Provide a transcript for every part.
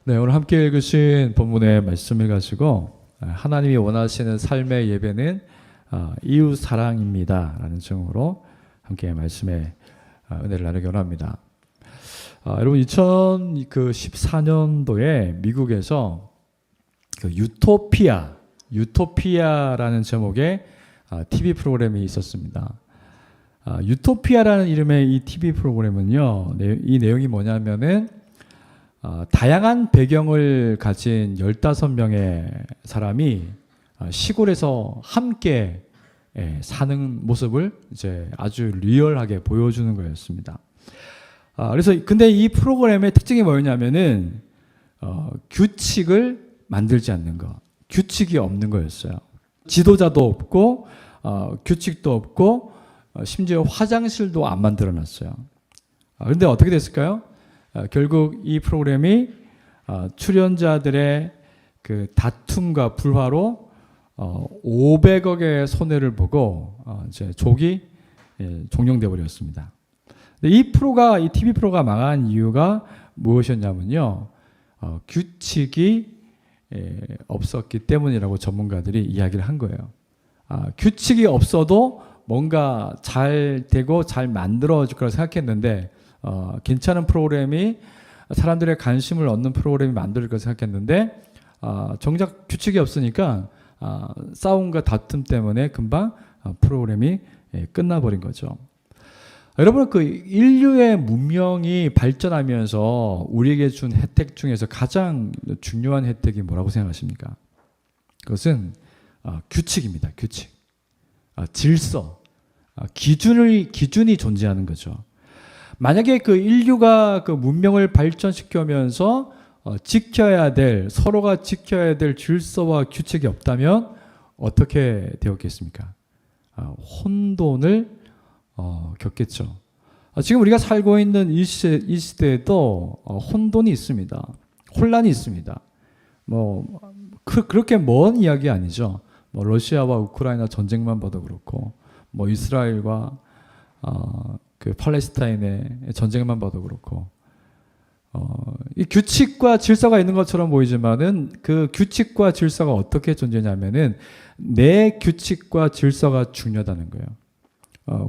네, 오늘 함께 읽으신 본문의 말씀을 가지고 하나님이 원하시는 삶의 예배는 이웃 사랑입니다 라는 제목으로 함께 말씀의 은혜를 나누기 원합니다. 여러분 2014년도에 미국에서 그 유토피아라는 제목의 TV 프로그램이 있었습니다. 유토피아라는 이름의 이 TV 프로그램은요, 이 내용이 뭐냐면은 다양한 배경을 가진 15명의 사람이 시골에서 함께 사는 모습을 이제 아주 리얼하게 보여주는 거였습니다. 그래서 근데 이 프로그램의 특징이 뭐였냐면은 규칙을 만들지 않는 거, 규칙이 없는 거였어요. 지도자도 없고 규칙도 없고 심지어 화장실도 안 만들어놨어요. 그런데 어떻게 됐을까요? 결국 이 프로그램이 출연자들의 그 다툼과 불화로 500억의 손해를 보고 이제 조기 종영돼 버렸습니다. 이 TV 프로가 망한 이유가 무엇이었냐면요, 규칙이 없었기 때문이라고 전문가들이 이야기를 한 거예요. 규칙이 없어도 뭔가 잘 되고 잘 만들어질 거라고 생각했는데, 괜찮은 프로그램이 사람들의 관심을 얻는 프로그램이 만들 거라고 생각했는데, 정작 규칙이 없으니까 싸움과 다툼 때문에 금방 프로그램이 끝나버린 거죠. 여러분, 그 인류의 문명이 발전하면서 우리에게 준 혜택 중에서 가장 중요한 혜택이 뭐라고 생각하십니까? 그것은 규칙입니다. 규칙, 질서, 기준이 존재하는 거죠. 만약에 그 인류가 그 문명을 발전시키면서 서로가 지켜야 될 질서와 규칙이 없다면 어떻게 되었겠습니까? 혼돈을 겪겠죠. 지금 우리가 살고 있는 이 시대에도 혼돈이 있습니다. 혼란이 있습니다. 그렇게 먼 이야기 아니죠. 러시아와 우크라이나 전쟁만 봐도 그렇고, 이스라엘과 그 팔레스타인의 전쟁만 봐도 그렇고, 이 규칙과 질서가 있는 것처럼 보이지만은 그 규칙과 질서가 어떻게 존재하냐면은 내 규칙과 질서가 중요하다는 거예요.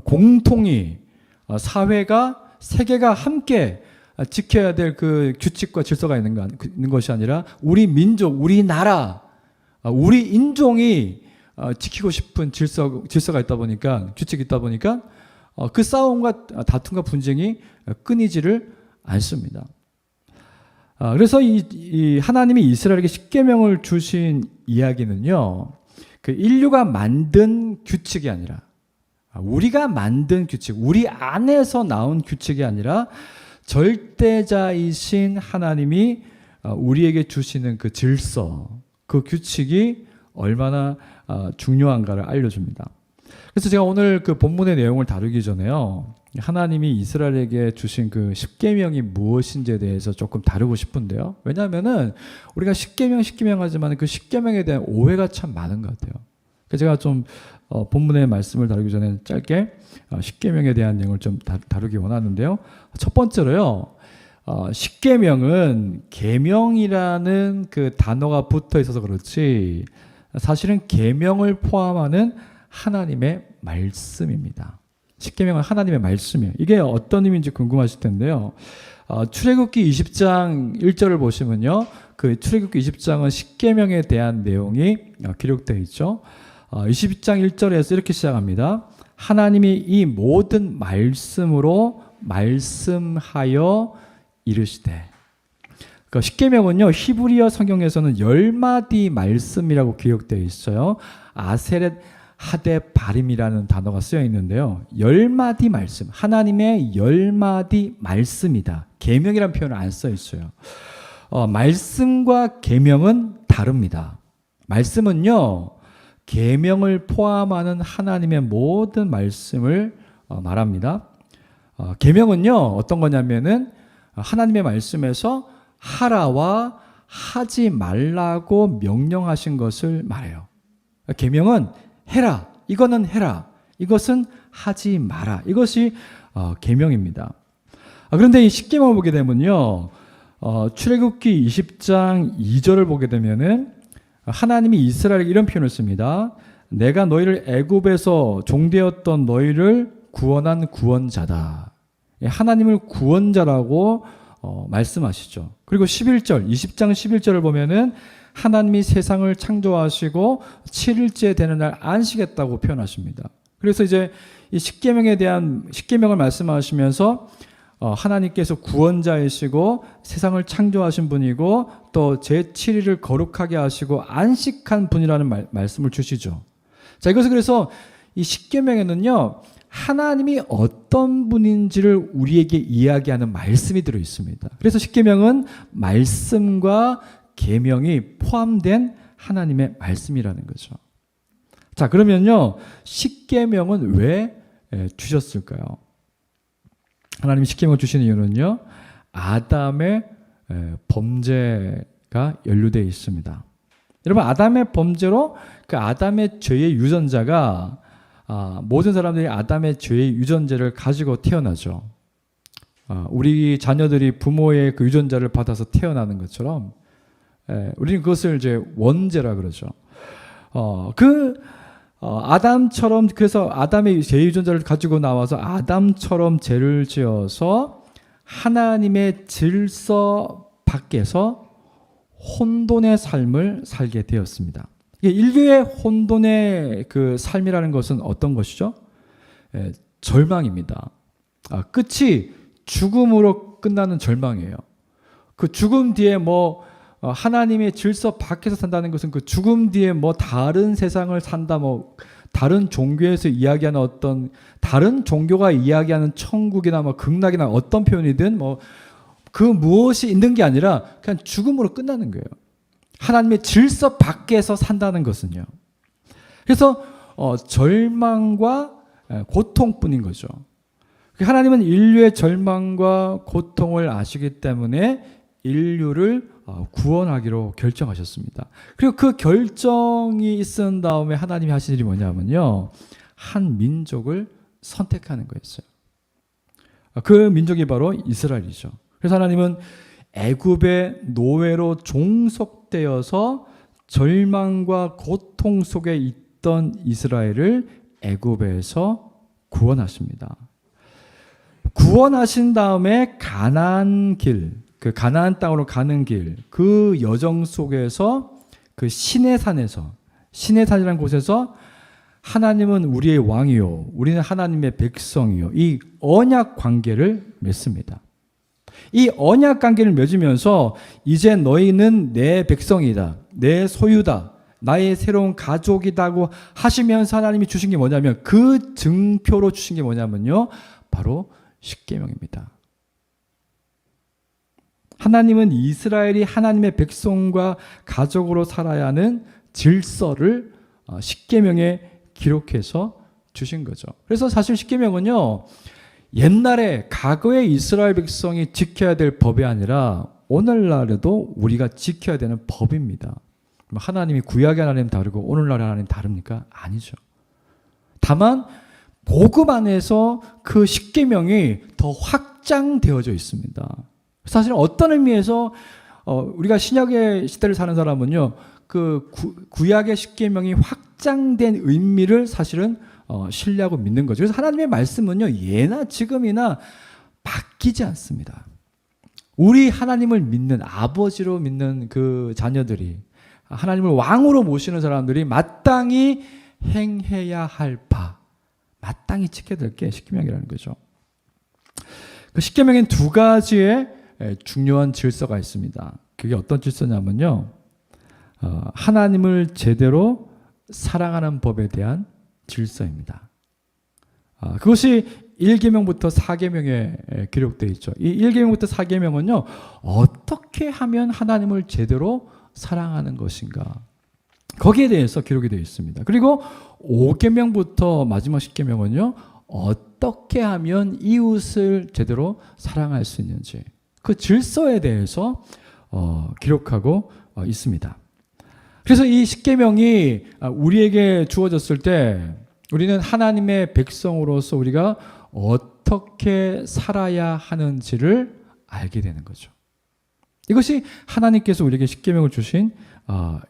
공통이 세계가 함께 지켜야 될 그 규칙과 질서가 있는 것이 아니라 우리 민족, 우리 나라, 우리 인종이 지키고 싶은 질서가 있다 보니까, 규칙이 있다 보니까 그 싸움과 다툼과 분쟁이 끊이지를 않습니다. 그래서 이 하나님이 이스라엘에게 십계명을 주신 이야기는요, 그 인류가 만든 규칙이 아니라, 우리가 만든 규칙, 우리 안에서 나온 규칙이 아니라 절대자이신 하나님이 우리에게 주시는 그 질서, 그 규칙이 얼마나 중요한가를 알려줍니다. 그래서 제가 오늘 그 본문의 내용을 다루기 전에요, 하나님이 이스라엘에게 주신 그 십계명이 무엇인지에 대해서 조금 다루고 싶은데요. 왜냐하면은 우리가 십계명 하지만 그 십계명에 대한 오해가 참 많은 것 같아요. 그래서 제가 좀 본문의 말씀을 다루기 전에 짧게 십계명에 대한 내용을 좀 다루기 원하는데요. 첫 번째로요, 십계명은 계명이라는 그 단어가 붙어 있어서 그렇지 사실은 계명을 포함하는 하나님의 말씀입니다. 십계명은 하나님의 말씀이에요. 이게 어떤 의미인지 궁금하실 텐데요. 출애굽기 20장 1절을 보시면요, 그 출애굽기 20장은 십계명에 대한 내용이 기록되어 있죠. 20장 1절에서 이렇게 시작합니다. 하나님이 이 모든 말씀으로 말씀하여 이르시되. 그러니까 십계명은요, 히브리어 성경에서는 10마디 말씀이라고 기록되어 있어요. 아세렛 하데 바림이라는 단어가 쓰여 있는데요, 10마디 말씀, 하나님의 10마디 말씀이다. 계명이라는 표현을 안 써 있어요. 말씀과 계명은 다릅니다. 말씀은요, 계명을 포함하는 하나님의 모든 말씀을 말합니다. 계명은요, 어떤 거냐면은 하나님의 말씀에서 하라와 하지 말라고 명령하신 것을 말해요. 계명은 해라, 이거는 해라, 이것은 하지 마라, 이것이 계명입니다. 그런데 이 십계명을 보게 되면요, 출애굽기 20장 2절을 보게 되면은 하나님이 이스라엘에게 이런 표현을 씁니다. 내가 너희를 애굽에서 종되었던 너희를 구원한 구원자다. 하나님을 구원자라고 말씀하시죠. 그리고 11절, 20장 11절을 보면은 하나님이 세상을 창조하시고 7일째 되는 날 안식했다고 표현하십니다. 그래서 이제 이 십계명을 말씀하시면서 하나님께서 구원자이시고 세상을 창조하신 분이고 또 제7일을 거룩하게 하시고 안식한 분이라는 말씀을 주시죠. 자, 이것은 그래서 이 십계명에는요, 하나님이 어떤 분인지를 우리에게 이야기하는 말씀이 들어 있습니다. 그래서 십계명은 말씀과 계명이 포함된 하나님의 말씀이라는 거죠. 자, 그러면요, 십계명은 왜 주셨을까요? 하나님이 십계명을 주시는 이유는요, 아담의 범죄가 연루되어 있습니다. 여러분, 아담의 범죄로 그 아담의 죄의 유전자가 모든 사람들이 아담의 죄의 유전자를 가지고 태어나죠. 우리 자녀들이 부모의 그 유전자를 받아서 태어나는 것처럼 우리는 그것을 이제 원죄라 그러죠. 아담처럼, 그래서 아담의 죄의 유전자를 가지고 나와서 아담처럼 죄를 지어서 하나님의 질서 밖에서 혼돈의 삶을 살게 되었습니다. 인류의 혼돈의 그 삶이라는 것은 어떤 것이죠? 절망입니다. 끝이 죽음으로 끝나는 절망이에요. 그 죽음 뒤에 하나님의 질서 밖에서 산다는 것은 그 죽음 뒤에 다른 세상을 산다, 다른 종교에서 이야기하는 어떤 다른 종교가 이야기하는 천국이나 극락이나 어떤 표현이든 그 무엇이 있는 게 아니라 그냥 죽음으로 끝나는 거예요. 하나님의 질서 밖에서 산다는 것은요. 그래서 절망과 고통뿐인 거죠. 하나님은 인류의 절망과 고통을 아시기 때문에 인류를 구원하기로 결정하셨습니다. 그리고 그 결정이 있은 다음에 하나님이 하신 일이 뭐냐면요, 한 민족을 선택하는 거였어요. 그 민족이 바로 이스라엘이죠. 그래서 하나님은 애굽의 노예로 종속되어서 절망과 고통 속에 있던 이스라엘을 애굽에서 구원하십니다. 구원하신 다음에 가나안 길, 그 가나안 땅으로 가는 길, 그 여정 속에서 그 시내산이라는 곳에서 하나님은 우리의 왕이요, 우리는 하나님의 백성이요, 이 언약 관계를 맺습니다. 이 언약 관계를 맺으면서 이제 너희는 내 백성이다, 내 소유다, 나의 새로운 가족이다고 하시면서 하나님이 주신 게 뭐냐면, 그 증표로 주신 게 뭐냐면요, 바로 십계명입니다. 하나님은 이스라엘이 하나님의 백성과 가족으로 살아야 하는 질서를 십계명에 기록해서 주신 거죠. 그래서 사실 십계명은요, 옛날에 과거의 이스라엘 백성이 지켜야 될 법이 아니라 오늘날에도 우리가 지켜야 되는 법입니다. 하나님이 구약의 하나님 다르고 오늘날의 하나님 다릅니까? 아니죠. 다만 복음 안에서 그 십계명이 더 확장되어져 있습니다. 사실 어떤 의미에서 우리가 신약의 시대를 사는 사람은요, 그 구약의 십계명이 확장된 의미를 사실은 신뢰하고 믿는 거죠. 그래서 하나님의 말씀은요, 예나 지금이나 바뀌지 않습니다. 우리 하나님을 믿는, 아버지로 믿는 그 자녀들이, 하나님을 왕으로 모시는 사람들이 마땅히 행해야 할 바, 마땅히 지켜야 될 게 십계명이라는 거죠. 그 십계명엔 두 가지의 중요한 질서가 있습니다. 그게 어떤 질서냐면요, 하나님을 제대로 사랑하는 법에 대한 질서입니다. 그것이 1계명부터 4계명에 기록되어 있죠. 이 1계명부터 4계명은요, 어떻게 하면 하나님을 제대로 사랑하는 것인가, 거기에 대해서 기록이 되어 있습니다. 그리고 5계명부터 마지막 10계명은요, 어떻게 하면 이웃을 제대로 사랑할 수 있는지, 그 질서에 대해서 기록하고 있습니다. 그래서 이 십계명이 우리에게 주어졌을 때 우리는 하나님의 백성으로서 우리가 어떻게 살아야 하는지를 알게 되는 거죠. 이것이 하나님께서 우리에게 십계명을 주신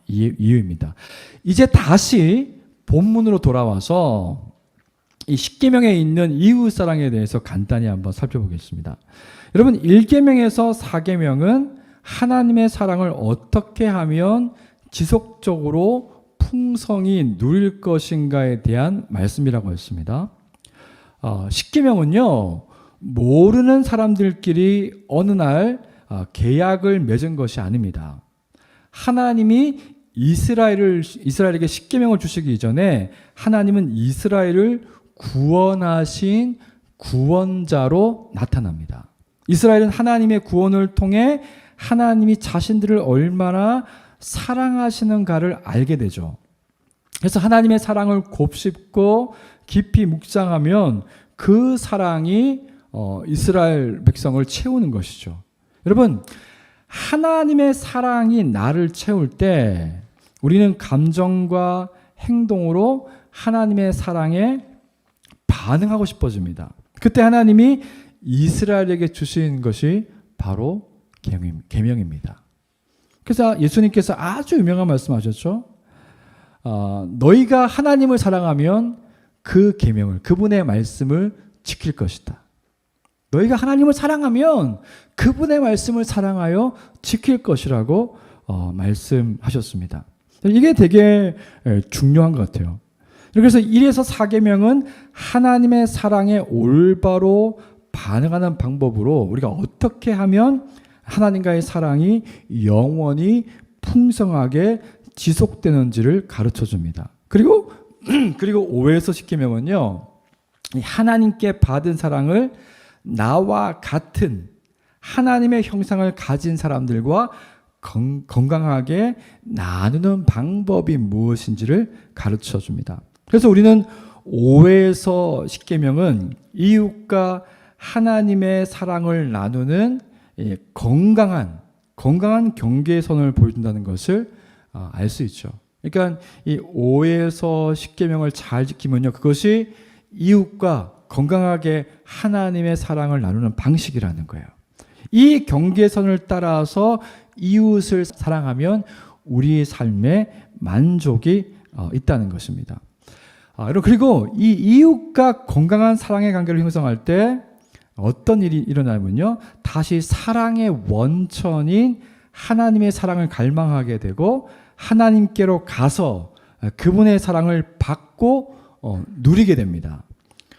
이유입니다. 이제 다시 본문으로 돌아와서 이 십계명에 있는 이웃 사랑에 대해서 간단히 한번 살펴보겠습니다. 여러분 1계명에서 4계명은 하나님의 사랑을 어떻게 하면 지속적으로 풍성히 누릴 것인가에 대한 말씀이라고 했습니다. 10계명은요 모르는 사람들끼리 어느 날 계약을 맺은 것이 아닙니다. 하나님이 이스라엘에게 십계명을 주시기 이전에 하나님은 이스라엘을 구원하신 구원자로 나타납니다. 이스라엘은 하나님의 구원을 통해 하나님이 자신들을 얼마나 사랑하시는가를 알게 되죠. 그래서 하나님의 사랑을 곱씹고 깊이 묵상하면 그 사랑이 이스라엘 백성을 채우는 것이죠. 여러분, 하나님의 사랑이 나를 채울 때 우리는 감정과 행동으로 하나님의 사랑에 반응하고 싶어집니다. 그때 하나님이 이스라엘에게 주신 것이 바로 계명입니다. 그래서 예수님께서 아주 유명한 말씀하셨죠. 너희가 하나님을 사랑하면 그 계명을, 그분의 말씀을 지킬 것이다. 너희가 하나님을 사랑하면 그분의 말씀을 사랑하여 지킬 것이라고 말씀하셨습니다. 이게 되게 중요한 것 같아요. 그래서 1에서 4계명은 하나님의 사랑에 올바로 반응하는 방법으로 우리가 어떻게 하면 하나님과의 사랑이 영원히 풍성하게 지속되는지를 가르쳐 줍니다. 그리고 5에서 10계명은요. 하나님께 받은 사랑을 나와 같은 하나님의 형상을 가진 사람들과 건강하게 나누는 방법이 무엇인지를 가르쳐 줍니다. 그래서 우리는 5에서 10계명은 이웃과 하나님의 사랑을 나누는 건강한 경계선을 보여준다는 것을 알 수 있죠. 그러니까 이 5에서 10계명을 잘 지키면요, 그것이 이웃과 건강하게 하나님의 사랑을 나누는 방식이라는 거예요. 이 경계선을 따라서 이웃을 사랑하면 우리의 삶에 만족이 있다는 것입니다. 그리고 이 이웃과 건강한 사랑의 관계를 형성할 때 어떤 일이 일어나면요, 다시 사랑의 원천인 하나님의 사랑을 갈망하게 되고 하나님께로 가서 그분의 사랑을 받고 누리게 됩니다.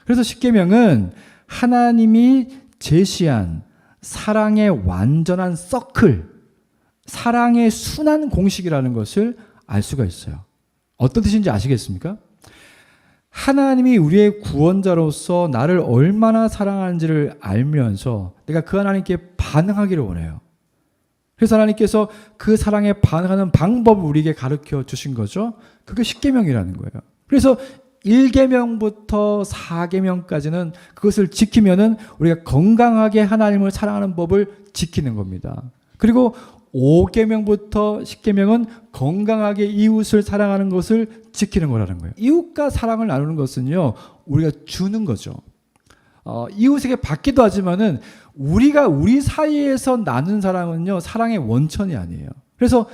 그래서 십계명은 하나님이 제시한 사랑의 완전한 서클, 사랑의 순환 공식이라는 것을 알 수가 있어요. 어떤 뜻인지 아시겠습니까? 하나님이 우리의 구원자로서 나를 얼마나 사랑하는지를 알면서 내가 그 하나님께 반응하기를 원해요. 그래서 하나님께서 그 사랑에 반응하는 방법을 우리에게 가르쳐 주신 거죠. 그게 십계명이라는 거예요. 그래서 1계명부터 4계명까지는 그것을 지키면은 우리가 건강하게 하나님을 사랑하는 법을 지키는 겁니다. 그리고 5계명부터 10계명은 건강하게 이웃을 사랑하는 것을 지키는 거라는 거예요. 이웃과 사랑을 나누는 것은요, 우리가 주는 거죠. 이웃에게 받기도 하지만은 우리가 우리 사이에서 나눈 사랑은요, 사랑의 원천이 아니에요. 그래서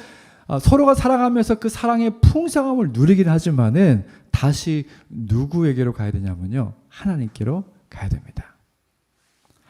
서로가 사랑하면서 그 사랑의 풍성함을 누리긴 하지만은 다시 누구에게로 가야 되냐면요, 하나님께로 가야 됩니다.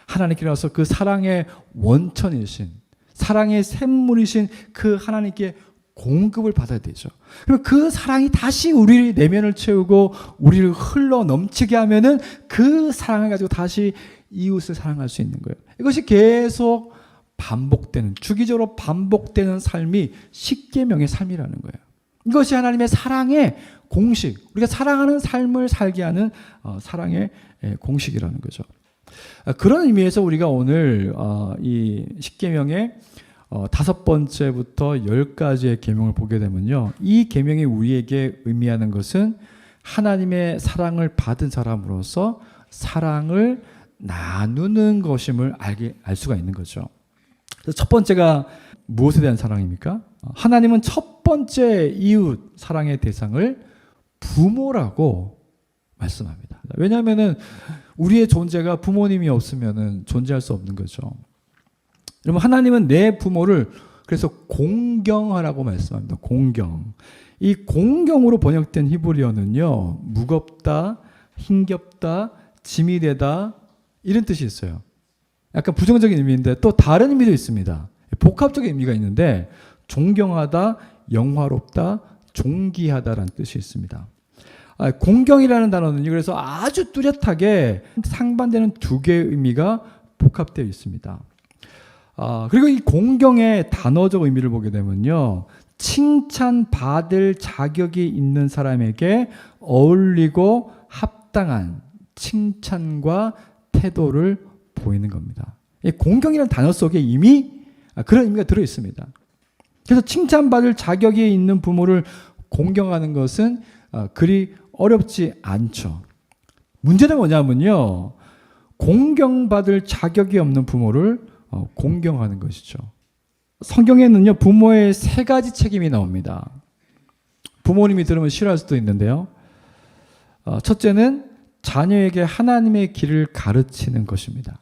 하나님께로 와서 그 사랑의 원천이신, 사랑의 샘물이신 그 하나님께 공급을 받아야 되죠. 그럼 그 사랑이 다시 우리 내면을 채우고 우리를 흘러 넘치게 하면은 그 사랑을 가지고 다시 이웃을 사랑할 수 있는 거예요. 이것이 계속 반복되는, 주기적으로 반복되는 삶이 십계명의 삶이라는 거예요. 이것이 하나님의 사랑의 공식, 우리가 사랑하는 삶을 살게 하는 사랑의 공식이라는 거죠. 그런 의미에서 우리가 오늘 이 십계명의 5번째부터 10가지의 계명을 보게 되면요, 이 계명이 우리에게 의미하는 것은 하나님의 사랑을 받은 사람으로서 사랑을 나누는 것임을 알 수가 있는 거죠. 그래서 첫 번째가 무엇에 대한 사랑입니까? 하나님은 첫 번째 이웃 사랑의 대상을 부모라고 말씀합니다. 왜냐하면 우리의 존재가 부모님이 없으면 존재할 수 없는 거죠. 여러분, 하나님은 내 부모를 그래서 공경하라고 말씀합니다. 공경. 이 공경으로 번역된 히브리어는요, 무겁다, 힘겹다, 짐이 되다, 이런 뜻이 있어요. 약간 부정적인 의미인데 또 다른 의미도 있습니다. 복합적인 의미가 있는데 존경하다, 영화롭다, 존귀하다라는 뜻이 있습니다. 공경이라는 단어는 그래서 아주 뚜렷하게 상반되는 두 개의 의미가 복합되어 있습니다. 그리고 이 공경의 단어적 의미를 보게 되면요, 칭찬받을 자격이 있는 사람에게 어울리고 합당한 칭찬과 태도를 보이는 겁니다. 이 공경이라는 단어 속에 이미 그런 의미가 들어 있습니다. 그래서 칭찬받을 자격이 있는 부모를 공경하는 것은 그리 어렵지 않죠. 문제는 뭐냐면요, 공경받을 자격이 없는 부모를 공경하는 것이죠. 성경에는요, 부모의 세 가지 책임이 나옵니다. 부모님이 들으면 싫어할 수도 있는데요. 첫째는 자녀에게 하나님의 길을 가르치는 것입니다.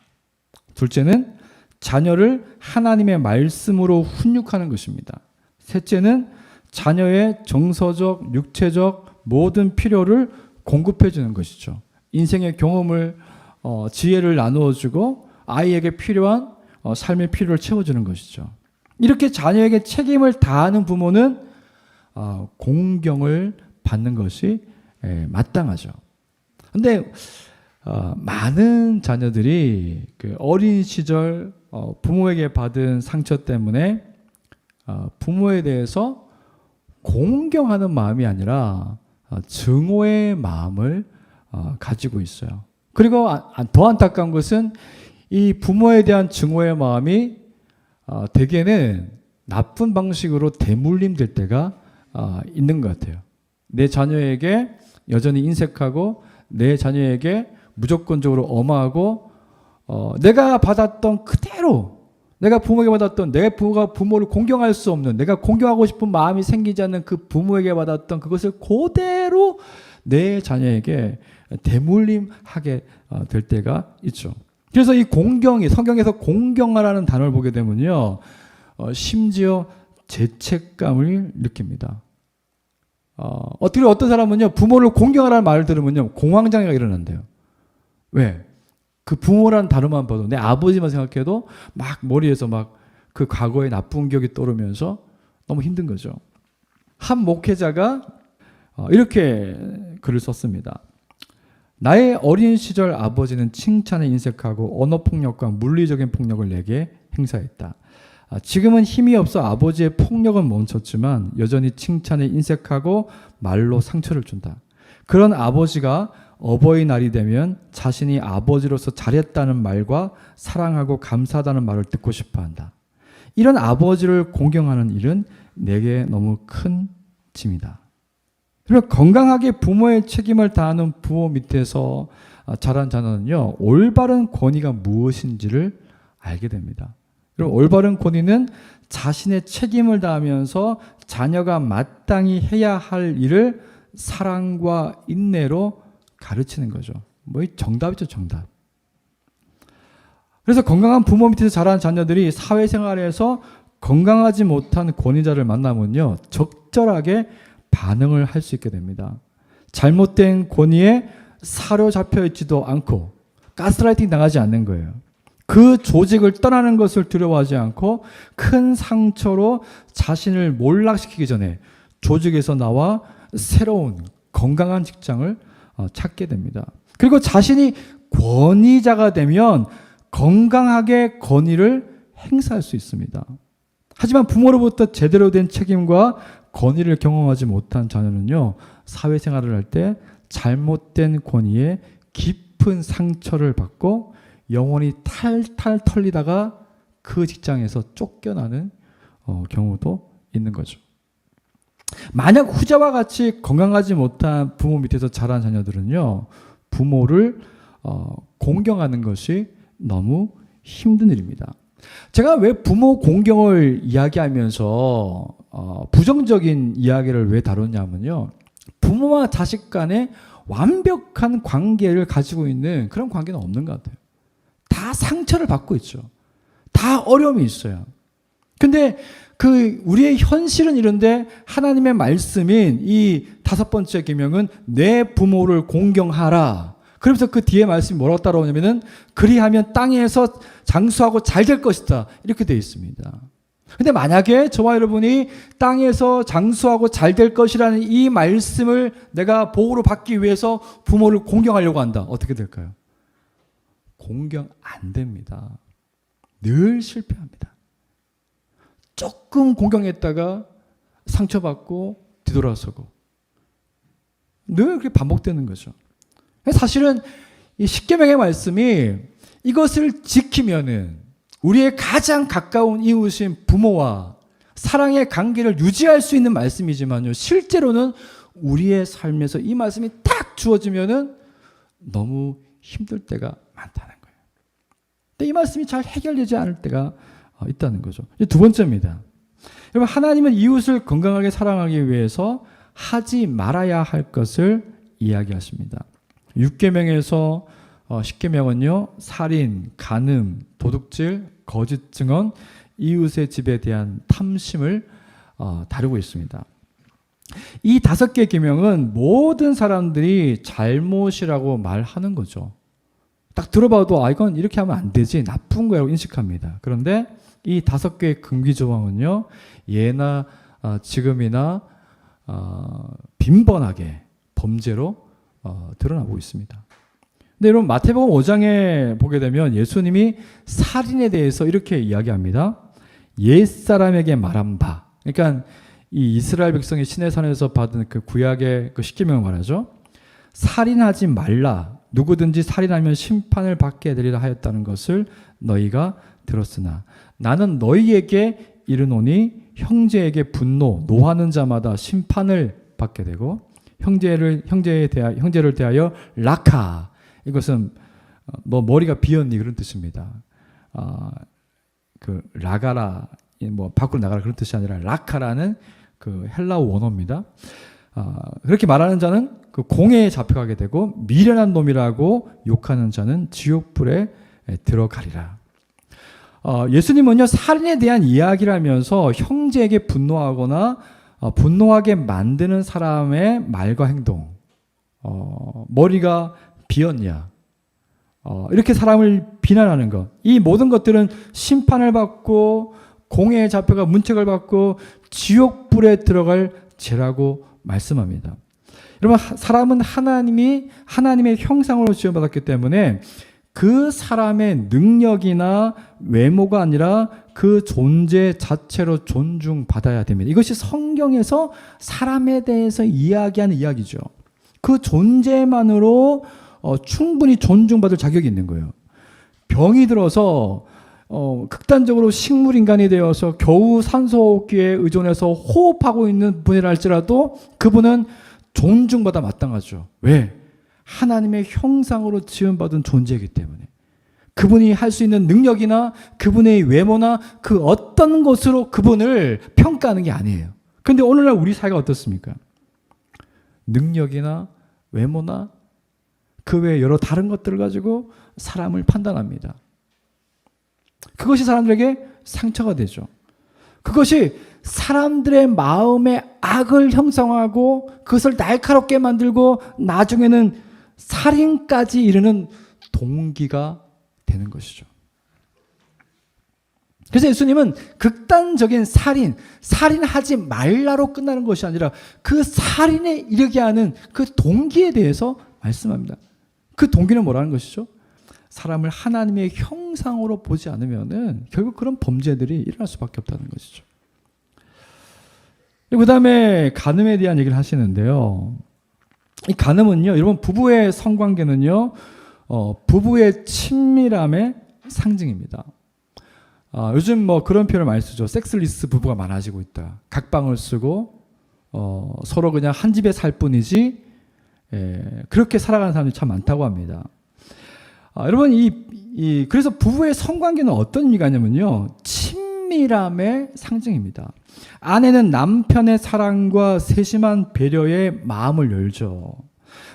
둘째는 자녀를 하나님의 말씀으로 훈육하는 것입니다. 셋째는 자녀의 정서적, 육체적 모든 필요를 공급해 주는 것이죠. 인생의 경험을, 지혜를 나누어주고 아이에게 필요한 삶의 필요를 채워주는 것이죠. 이렇게 자녀에게 책임을 다하는 부모는 공경을 받는 것이 마땅하죠. 그런데 많은 자녀들이 그 어린 시절 부모에게 받은 상처 때문에 부모에 대해서 공경하는 마음이 아니라 증오의 마음을 가지고 있어요. 그리고 더 안타까운 것은 이 부모에 대한 증오의 마음이 대개는 나쁜 방식으로 대물림될 때가 있는 것 같아요. 내 자녀에게 여전히 인색하고 내 자녀에게 무조건적으로 엄하고 내가 받았던 그대로, 내가 부모에게 받았던, 내 부모가 부모를 공경할 수 없는, 내가 공경하고 싶은 마음이 생기지 않는 그 부모에게 받았던 그것을 그대로 내 자녀에게 대물림하게 될 때가 있죠. 그래서 이 공경이, 성경에서 공경하라는 단어를 보게 되면요, 심지어 죄책감을 느낍니다. 어떤 사람은요, 부모를 공경하라는 말을 들으면요, 공황장애가 일어난대요. 왜? 그 부모라는 단어만 봐도, 내 아버지만 생각해도 막 머리에서 막 그 과거의 나쁜 기억이 떠오르면서 너무 힘든 거죠. 한 목회자가 이렇게 글을 썼습니다. 나의 어린 시절 아버지는 칭찬에 인색하고 언어폭력과 물리적인 폭력을 내게 행사했다. 지금은 힘이 없어 아버지의 폭력은 멈췄지만 여전히 칭찬에 인색하고 말로 상처를 준다. 그런 아버지가 어버이날이 되면 자신이 아버지로서 잘했다는 말과 사랑하고 감사하다는 말을 듣고 싶어한다. 이런 아버지를 공경하는 일은 내게 너무 큰 짐이다. 그리고 건강하게 부모의 책임을 다하는 부모 밑에서 자란 자녀는요, 올바른 권위가 무엇인지를 알게 됩니다. 그리고 올바른 권위는 자신의 책임을 다하면서 자녀가 마땅히 해야 할 일을 사랑과 인내로 가르치는 거죠. 뭐 정답이죠, 정답. 그래서 건강한 부모 밑에서 자란 자녀들이 사회생활에서 건강하지 못한 권위자를 만나면요, 적절하게 반응을 할 수 있게 됩니다. 잘못된 권위에 사로잡혀 있지도 않고 가스라이팅 당하지 않는 거예요. 그 조직을 떠나는 것을 두려워하지 않고 큰 상처로 자신을 몰락시키기 전에 조직에서 나와 새로운 건강한 직장을 찾게 됩니다. 그리고 자신이 권위자가 되면 건강하게 권위를 행사할 수 있습니다. 하지만 부모로부터 제대로 된 책임과 권위를 경험하지 못한 자녀는요, 사회생활을 할 때 잘못된 권위에 깊은 상처를 받고 영혼이 탈탈 털리다가 그 직장에서 쫓겨나는 경우도 있는 거죠. 만약 후자와 같이 건강하지 못한 부모 밑에서 자란 자녀들은요, 부모를 공경하는 것이 너무 힘든 일입니다. 제가 왜 부모 공경을 이야기하면서 부정적인 이야기를 왜 다루냐면요, 부모와 자식 간에 완벽한 관계를 가지고 있는 그런 관계는 없는 것 같아요. 다 상처를 받고 있죠. 다 다 어려움이 있어요. 근데 우리의 현실은 이런데 하나님의 말씀인 이 5번째 계명은 내 부모를 공경하라. 그러면서 그 뒤에 말씀이 뭐라고 따라오냐면은 그리하면 땅에서 장수하고 잘 될 것이다. 이렇게 되어 있습니다. 근데 만약에 저와 여러분이 땅에서 장수하고 잘 될 것이라는 이 말씀을 내가 복으로 받기 위해서 부모를 공경하려고 한다. 어떻게 될까요? 공경 안 됩니다. 늘 실패합니다. 조금 공경했다가 상처받고 뒤돌아서고 늘 그렇게 반복되는 거죠. 사실은 이 십계명의 말씀이 이것을 지키면은 우리의 가장 가까운 이웃인 부모와 사랑의 관계를 유지할 수 있는 말씀이지만요, 실제로는 우리의 삶에서 이 말씀이 딱 주어지면은 너무 힘들 때가 많다는 거예요. 근데 이 말씀이 잘 해결되지 않을 때가 있다는 거죠. 두 번째입니다. 여러분, 하나님은 이웃을 건강하게 사랑하기 위해서 하지 말아야 할 것을 이야기하십니다. 6계명에서 10계명은요, 살인, 간음, 도둑질, 거짓 증언, 이웃의 집에 대한 탐심을 다루고 있습니다. 이 5개 계명은 모든 사람들이 잘못이라고 말하는 거죠. 딱 들어봐도 이건 이렇게 하면 안 되지, 나쁜 거라고 인식합니다. 그런데 이 5개의 금기 조항은요, 예나 지금이나 빈번하게 범죄로 드러나고 있습니다. 근데 여러분, 마태복음 5장에 보게 되면 예수님이 살인에 대해서 이렇게 이야기합니다. 옛사람에게 말한 바. 그러니까 이 이스라엘 백성이 시내산에서 받은 그 구약의 그 십계명을 말하죠. 살인하지 말라. 누구든지 살인하면 심판을 받게 되리라 하였다는 것을 너희가 들었으나 나는 너희에게 이르노니 형제에게 분노, 노하는 자마다 심판을 받게 되고 형제를 대하여 라카. 이것은 너 머리가 비었니 그런 뜻입니다. 그 라가라, 뭐 밖으로 나가라 그런 뜻이 아니라 라카라는 그 헬라어 원어입니다. 그렇게 말하는 자는 그 공회에 잡혀가게 되고 미련한 놈이라고 욕하는 자는 지옥불에 들어가리라. 예수님은요, 살인에 대한 이야기를 하면서 형제에게 분노하거나 분노하게 만드는 사람의 말과 행동, 머리가 비었냐, 이렇게 사람을 비난하는 것, 이 모든 것들은 심판을 받고 공회에 잡혀가 문책을 받고 지옥불에 들어갈 죄라고 말씀합니다. 여러분, 사람은 하나님의 형상으로 지어받았기 때문에 그 사람의 능력이나 외모가 아니라 그 존재 자체로 존중받아야 됩니다. 이것이 성경에서 사람에 대해서 이야기하는 이야기죠. 그 존재만으로 충분히 존중받을 자격이 있는 거예요. 병이 들어서 극단적으로 식물인간이 되어서 겨우 산소호흡기에 의존해서 호흡하고 있는 분이라 할지라도 그분은 존중받아 마땅하죠. 왜? 하나님의 형상으로 지음받은 존재이기 때문에. 그분이 할 수 있는 능력이나 그분의 외모나 그 어떤 것으로 그분을 평가하는 게 아니에요. 그런데 오늘날 우리 사회가 어떻습니까? 능력이나 외모나 그 외에 여러 다른 것들을 가지고 사람을 판단합니다. 그것이 사람들에게 상처가 되죠. 그것이 사람들의 마음의 악을 형성하고 그것을 날카롭게 만들고 나중에는 살인까지 이르는 동기가 되는 것이죠. 그래서 예수님은 극단적인 살인하지 말라로 끝나는 것이 아니라 그 살인에 이르게 하는 그 동기에 대해서 말씀합니다. 그 동기는 뭐라는 것이죠? 사람을 하나님의 형상으로 보지 않으면은 결국 그런 범죄들이 일어날 수밖에 없다는 것이죠. 그 다음에 간음에 대한 얘기를 하시는데요. 이 간음은요, 여러분, 부부의 성관계는요, 부부의 친밀함의 상징입니다. 요즘 뭐 그런 표현을 많이 쓰죠. 섹스리스 부부가 많아지고 있다. 각방을 쓰고 서로 그냥 한 집에 살 뿐이지 그렇게 살아가는 사람들이 참 많다고 합니다. 여러분, 그래서 부부의 성관계는 어떤 의미가 있냐면요, 친밀함의 상징입니다. 아내는 남편의 사랑과 세심한 배려에 마음을 열죠.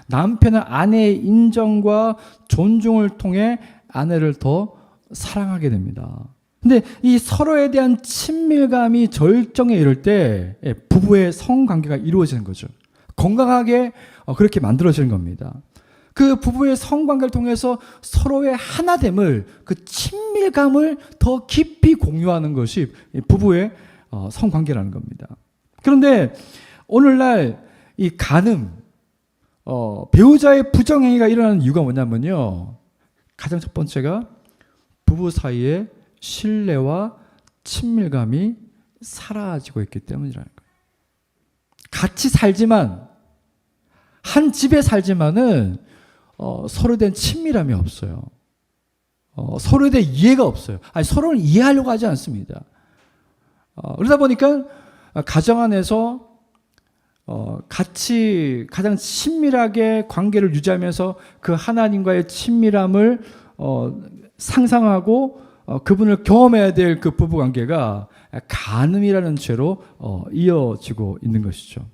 남편은 아내의 인정과 존중을 통해 아내를 더 사랑하게 됩니다. 근데 이 서로에 대한 친밀감이 절정에 이를 때 부부의 성관계가 이루어지는 거죠. 건강하게 그렇게 만들어지는 겁니다. 그 부부의 성관계를 통해서 서로의 하나됨을, 그 친밀감을 더 깊이 공유하는 것이 부부의 성관계라는 겁니다. 그런데 오늘날 이 간음, 배우자의 부정행위가 일어나는 이유가 뭐냐면요. 가장 첫 번째가 부부 사이에 신뢰와 친밀감이 사라지고 있기 때문이라는 거예요. 같이 살지만, 한 집에 살지만은 서로에 대한 친밀함이 없어요. 서로에 대한 이해가 없어요. 아니, 서로를 이해하려고 하지 않습니다. 그러다 보니까 가정 안에서 같이 가장 친밀하게 관계를 유지하면서 그 하나님과의 친밀함을 상상하고 그분을 경험해야 될 그 부부 관계가 간음이라는 죄로 이어지고 있는 것이죠.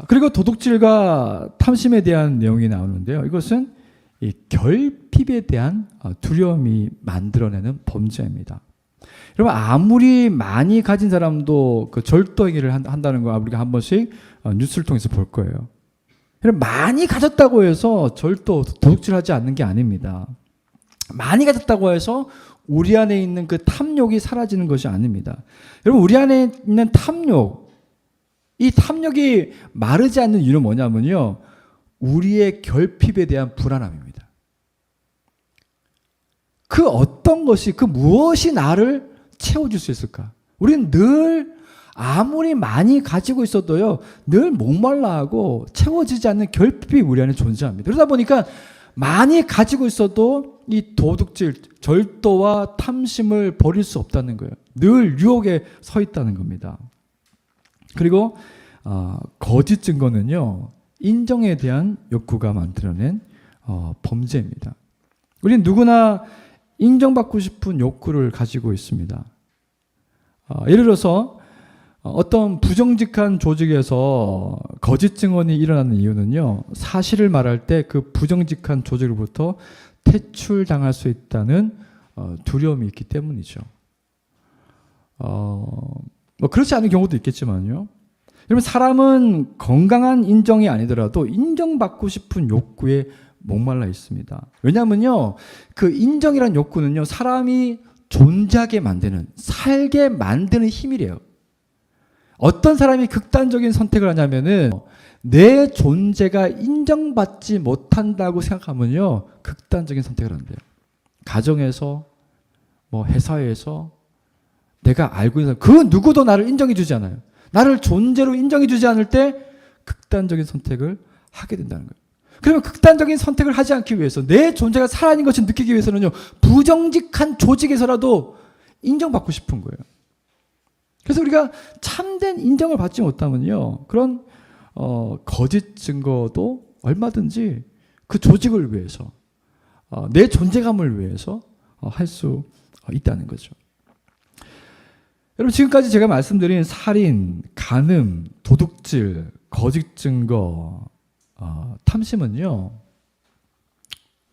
그리고 도둑질과 탐심에 대한 내용이 나오는데요. 이것은 이 결핍에 대한 두려움이 만들어내는 범죄입니다. 여러분, 아무리 많이 가진 사람도 그 절도 행위를 한다는 거 우리가 한 번씩 뉴스를 통해서 볼 거예요. 여러분, 많이 가졌다고 해서 도둑질하지 않는 게 아닙니다. 많이 가졌다고 해서 우리 안에 있는 그 탐욕이 사라지는 것이 아닙니다. 여러분, 우리 안에 있는 탐욕, 이 탐욕이 마르지 않는 이유는 뭐냐면요, 우리의 결핍에 대한 불안함입니다. 그 어떤 것이, 그 무엇이 나를 채워줄 수 있을까? 우리는 늘 아무리 많이 가지고 있어도요, 늘 목말라하고 채워지지 않는 결핍이 우리 안에 존재합니다. 그러다 보니까 많이 가지고 있어도 이 도둑질, 절도와 탐심을 버릴 수 없다는 거예요. 늘 유혹에 서 있다는 겁니다. 그리고 거짓 증거는요, 인정에 대한 욕구가 만들어낸 범죄입니다. 우리는 누구나 인정받고 싶은 욕구를 가지고 있습니다. 예를 들어서 어떤 부정직한 조직에서 거짓 증언이 일어나는 이유는요, 사실을 말할 때 그 부정직한 조직으로부터 퇴출당할 수 있다는 두려움이 있기 때문이죠. 뭐 그렇지 않은 경우도 있겠지만요. 여러분, 사람은 건강한 인정이 아니더라도 인정받고 싶은 욕구에 목말라 있습니다. 왜냐하면요, 그 인정이란 욕구는요, 사람이 존재하게 만드는, 살게 만드는 힘이래요. 어떤 사람이 극단적인 선택을 하냐면은 내 존재가 인정받지 못한다고 생각하면요, 극단적인 선택을 한대요. 가정에서, 뭐 회사에서, 내가 알고 있는 사람, 그 누구도 나를 인정해 주지 않아요. 나를 존재로 인정해 주지 않을 때 극단적인 선택을 하게 된다는 거예요. 그러면 극단적인 선택을 하지 않기 위해서, 내 존재가 살아있는 것을 느끼기 위해서는요, 부정직한 조직에서라도 인정받고 싶은 거예요. 그래서 우리가 참된 인정을 받지 못하면요, 그런 거짓 증거도 얼마든지 그 조직을 위해서, 내 존재감을 위해서 할 수 있다는 거죠. 여러분, 지금까지 제가 말씀드린 살인, 간음, 도둑질, 거짓 증거, 탐심은요,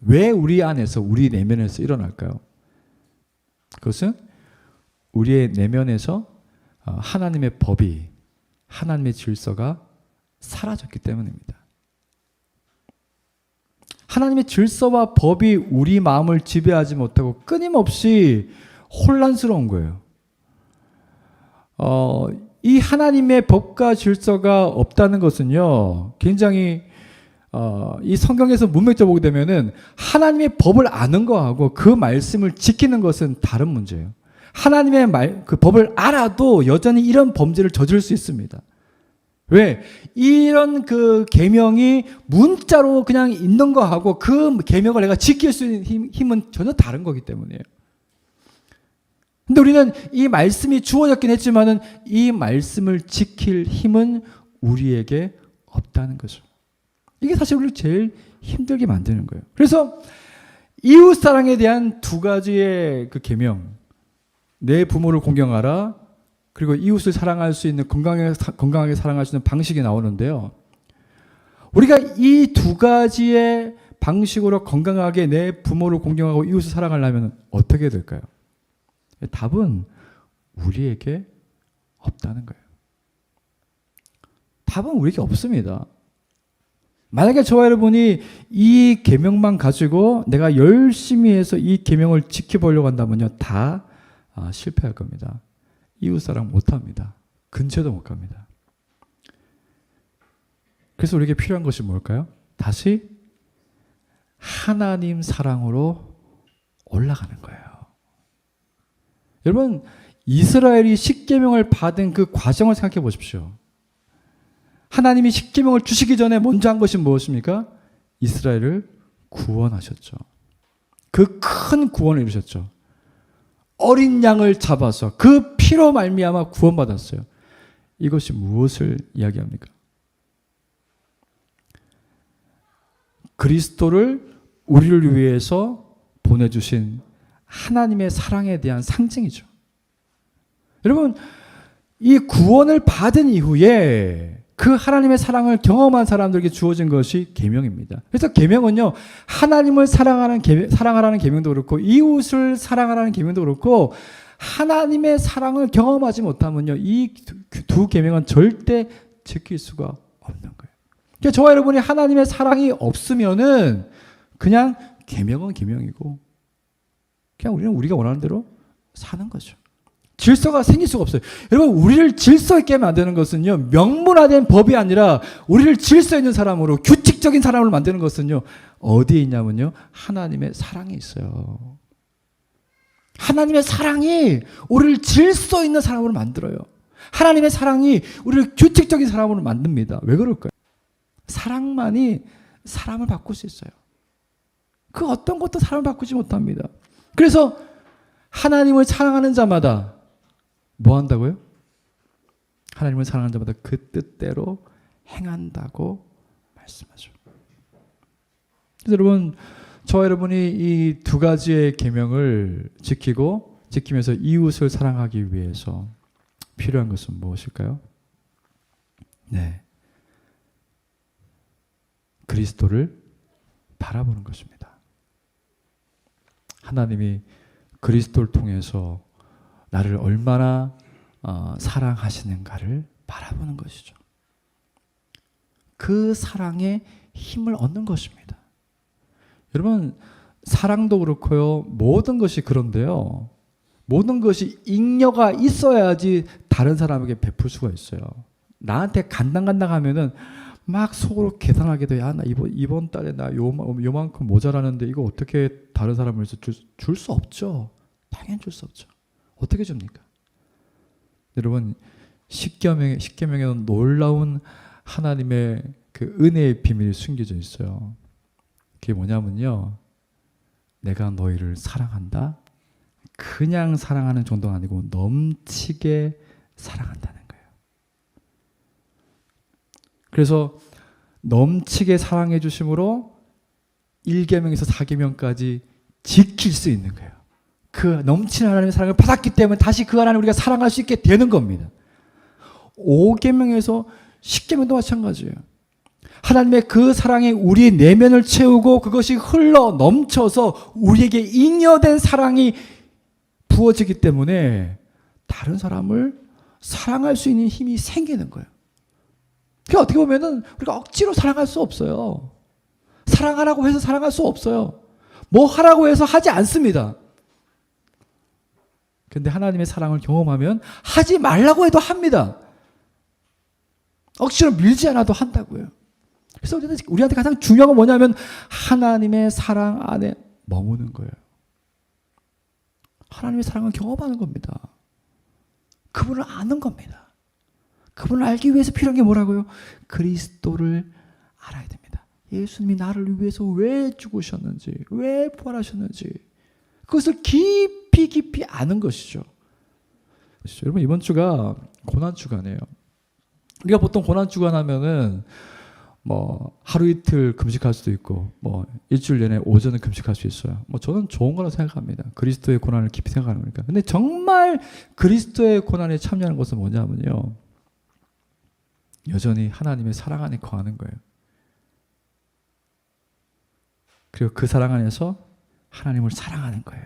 왜 우리 안에서, 우리 내면에서 일어날까요? 그것은 우리의 내면에서 하나님의 법이, 하나님의 질서가 사라졌기 때문입니다. 하나님의 질서와 법이 우리 마음을 지배하지 못하고 끊임없이 혼란스러운 거예요. 이 하나님의 법과 질서가 없다는 것은요, 굉장히 이 성경에서 문맥적으로 보게 되면은 하나님의 법을 아는 거하고 그 말씀을 지키는 것은 다른 문제예요. 하나님의 그 법을 알아도 여전히 이런 범죄를 저지를 수 있습니다. 왜? 이런 그 계명이 문자로 그냥 있는 거하고 그 계명을 내가 지킬 수 있는 힘은 전혀 다른 거기 때문이에요. 근데 우리는 이 말씀이 주어졌긴 했지만은 이 말씀을 지킬 힘은 우리에게 없다는 거죠. 이게 사실 우리를 제일 힘들게 만드는 거예요. 그래서 이웃 사랑에 대한 두 가지의 그 계명, 내 부모를 공경하라, 그리고 이웃을 사랑할 수 있는 건강하게 사랑할 수 있는 방식이 나오는데요. 우리가 이 두 가지의 방식으로 건강하게 내 부모를 공경하고 이웃을 사랑하려면 어떻게 될까요? 답은 우리에게 없다는 거예요. 답은 우리에게 없습니다. 만약에 저와 여러분이 이 계명만 가지고 내가 열심히 해서 이 계명을 지켜보려고 한다면요, 다 실패할 겁니다. 이웃사랑 못합니다. 근처도 못 갑니다. 그래서 우리에게 필요한 것이 뭘까요? 다시 하나님 사랑으로 올라가는 거예요. 여러분, 이스라엘이 십계명을 받은 그 과정을 생각해 보십시오. 하나님이 십계명을 주시기 전에 먼저 한 것이 무엇입니까? 이스라엘을 구원하셨죠. 그 큰 구원을 이루셨죠. 어린 양을 잡아서 그 피로 말미암아 구원받았어요. 이것이 무엇을 이야기합니까? 그리스도를 우리를 위해서 보내주신 하나님의 사랑에 대한 상징이죠. 여러분, 이 구원을 받은 이후에 그 하나님의 사랑을 경험한 사람들에게 주어진 것이 계명입니다. 그래서 계명은요, 하나님을 사랑하라는 계명도 그렇고 이웃을 사랑하라는 계명도 그렇고 하나님의 사랑을 경험하지 못하면요, 이 두 계명은 절대 지킬 수가 없는 거예요. 그러니까 저와 여러분이 하나님의 사랑이 없으면은 그냥 계명은 계명이고 그냥 우리는 우리가 원하는 대로 사는 거죠. 질서가 생길 수가 없어요. 여러분, 우리를 질서 있게 만드는 것은요, 명문화된 법이 아니라 우리를 질서 있는 사람으로, 규칙적인 사람으로 만드는 것은요, 어디에 있냐면요, 하나님의 사랑에 있어요. 하나님의 사랑이 우리를 질서 있는 사람으로 만들어요. 하나님의 사랑이 우리를 규칙적인 사람으로 만듭니다. 왜 그럴까요? 사랑만이 사람을 바꿀 수 있어요. 그 어떤 것도 사람을 바꾸지 못합니다. 그래서 하나님을 사랑하는 자마다 뭐 한다고요? 하나님을 사랑하는 자마다 그 뜻대로 행한다고 말씀하죠. 그래서 여러분, 저와 여러분이 이 두 가지의 계명을 지키면서 이웃을 사랑하기 위해서 필요한 것은 무엇일까요? 네, 그리스도를 바라보는 것입니다. 하나님이 그리스도를 통해서 나를 얼마나 사랑하시는가를 바라보는 것이죠. 그 사랑에 힘을 얻는 것입니다. 여러분, 사랑도 그렇고요, 모든 것이 그런데요, 모든 것이 잉여가 있어야지 다른 사람에게 베풀 수가 있어요. 나한테 간당간당하면은 막 속으로 계산하게 돼. 야, 나 이번 달에 나 요만큼 모자라는데 이거 어떻게 다른 사람을 위해서 줄 수 없죠. 당연히 줄 수 없죠. 어떻게 줍니까? 여러분, 십계명에는 놀라운 하나님의 그 은혜의 비밀이 숨겨져 있어요. 그게 뭐냐면요, 내가 너희를 사랑한다. 그냥 사랑하는 정도가 아니고 넘치게 사랑한다는 거예요. 그래서 넘치게 사랑해 주심으로 1계명에서 4계명까지 지킬 수 있는 거예요. 그 넘치는 하나님의 사랑을 받았기 때문에 다시 그 하나님을 우리가 사랑할 수 있게 되는 겁니다. 5계명에서 10계명도 마찬가지예요. 하나님의 그 사랑이 우리의 내면을 채우고 그것이 흘러 넘쳐서 우리에게 잉여된 사랑이 부어지기 때문에 다른 사람을 사랑할 수 있는 힘이 생기는 거예요. 그러니까 어떻게 보면은 우리가 억지로 사랑할 수 없어요. 사랑하라고 해서 사랑할 수 없어요. 뭐 하라고 해서 하지 않습니다. 근데 하나님의 사랑을 경험하면 하지 말라고 해도 합니다. 억지로 밀지 않아도 한다고요. 그래서 우리한테 가장 중요한 건 뭐냐면 하나님의 사랑 안에 머무는 거예요. 하나님의 사랑을 경험하는 겁니다. 그분을 아는 겁니다. 그분을 알기 위해서 필요한 게 뭐라고요? 그리스도를 알아야 됩니다. 예수님이 나를 위해서 왜 죽으셨는지, 왜 부활하셨는지 그것을 깊이 아는 것이죠. 여러분, 이번 주가 고난주간이에요. 우리가 보통 고난주간 하면은 뭐 하루 이틀 금식할 수도 있고 뭐 일주일 내내 오전은 금식할 수 있어요. 뭐 저는 좋은 거라 생각합니다. 그리스도의 고난을 깊이 생각하는 거니까. 근데 정말 그리스도의 고난에 참여하는 것은 뭐냐면요, 여전히 하나님의 사랑 안에 거하는 거예요. 그리고 그 사랑 안에서 하나님을 사랑하는 거예요.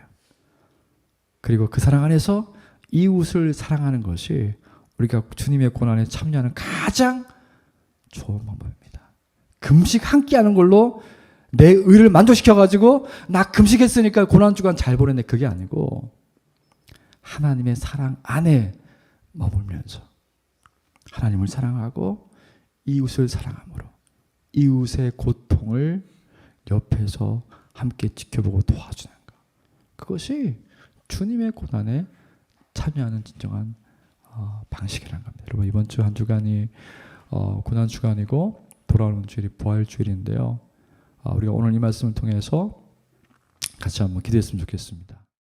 그리고 그 사랑 안에서 이웃을 사랑하는 것이 우리가 주님의 고난에 참여하는 가장 좋은 방법입니다. 금식 한 끼 하는 걸로 내 의를 만족시켜가지고 나 금식했으니까 고난주간 잘 보냈네, 그게 아니고 하나님의 사랑 안에 머물면서 하나님을 사랑하고 이웃을 사랑함으로 이웃의 고통을 옆에서 함께 지켜보고 도와주는 것, 그것이 주님의 고난에 참여하는 진정한 방식이라는 겁니다. 여러분, 이번 주 한 주간이 고난 주간이고 돌아오는 주일이 부활 주일인데요. 우리가 오늘 이 말씀을 통해서 같이 한번 기도했으면 좋겠습니다.